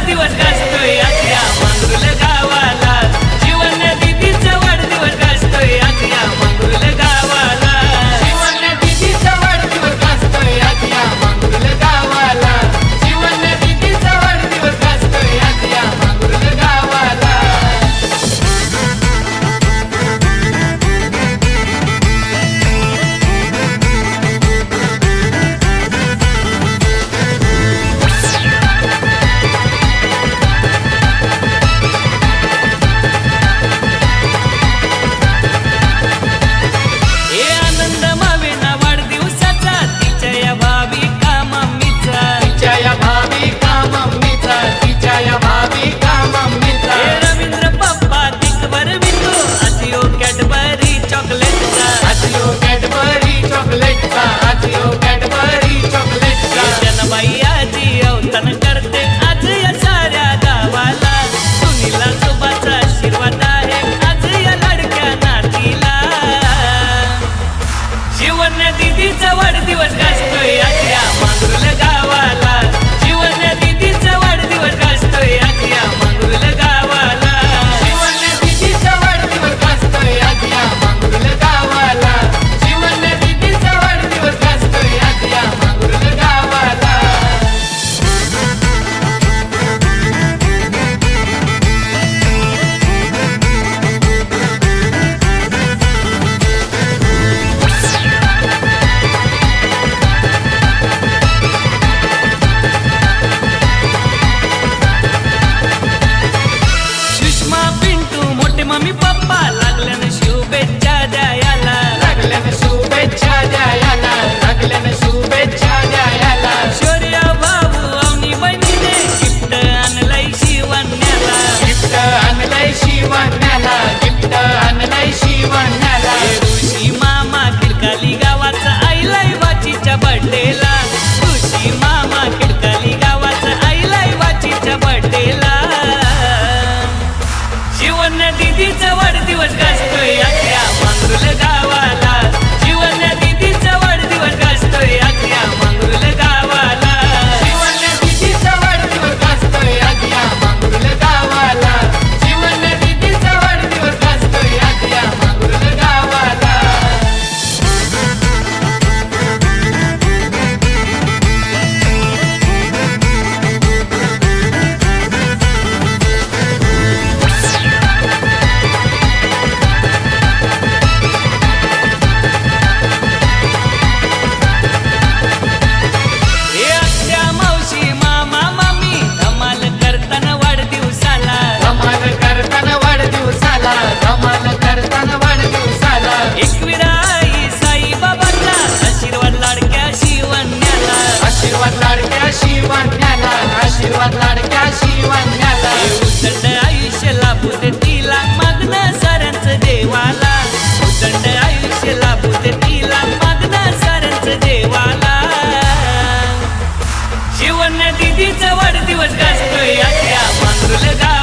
वाढदिवस गाजतोय आज या मांगरुळ गावाला. जीवन दीदीचा वाढदिवस गाजतोय आज या मांगरुळ गावाला. जीवन दीदीचा वाढदिवस गाजतोय आज या मांगरुळ गावाला. जीवन दीदीचा वाढदिवस गाजतोय आज या मांगरुळ गावाला. हे आनंद मावेना वाढदिवसाचा तिच्या या भाविका मम्मीचा. तिच्या या भाविका मम्मीचा. तिच्या या भाविका मम्मीचा. हे रवींद्र पप्पा दिगभर विंदू आज यो कॅडबरी चॉकलेटचा. आज यो कॅडबरी चॉकलेटचा. आज यो कॅडबरी चॉकलेटचा. जनबाई आजी अवतरण करते आज या साऱ्या गावाला. सुनीला सोबाचा आशीर्वाद आहे आज या लाडक्या नातीला. जीवन दीदीचा वाढदिवस गाजतोय आज या मांगरुळ गावाला. जीवन दीदीचा वाढदिवस गाजतोय आज या मांगरुळ गावाला. जीवन दीदीचा वाढदिवस गाजतोय आज या मांगरुळ गावाला. जीवन दीदीचा वाढदिवस गाजतोय आज या मांगरुळ गावाला. सुषमा पिंटू मोठे मम्मी पप्पा लागल्यानं शुभेच्छा द्यायला. लागल्यानं शुभेच्छा द्यायला. लागल्यानं शुभेच्छा द्यायला. शौर्य भाऊ अवनी बहिणीने गिफ्ट आणलंय शिवण्याला. गिफ्ट आणलंय शिवण्याला. गिफ्ट आणलंय शिवण्याला. ऋषी मामा किडकाली गावाचा आईलाय वाचीच्या बर्थडेला. ऋषी मामा किडकाली गावाचा आईलाय वाचीच्या बर्थडेला. जीवन दीदीचा वाढदिवस गाजतोय आज या मांगरुळ गावाला. जीवन दीदीचा वाढदिवस गाजतोय आज या मांगरुळ गावाला. जीवन दीदीचा वाढदिवस गाजतोय आज या मांगरुळ गावाला. जीवन दीदीचा वाढदिवस गाजतोय आज या मांगरुळ गावाला. हे आत्या मावशी मामा मामी धमाल करताना वाढदिवसाला. धमाल करताना वाढदिवसाला. धमाल करताना वाढदिवसाला. एकविरा आई साई बाबाचा आशीर्वाद लाडक्या शिवण्याला. आशीर्वाद लाडक्या शिवण्याला. आशीर्वाद लाडक्या शिवण्याला. उदंड आयुष्य लाभू दे तिला मागणं साऱ्यांचं देवाला. उदंड आयुष्य लाभू दे तिला मागणं साऱ्यांचं देवाला. जीवन दीदीचा वाढदिवस गाजतोय आज या मांगरुळ गावाला.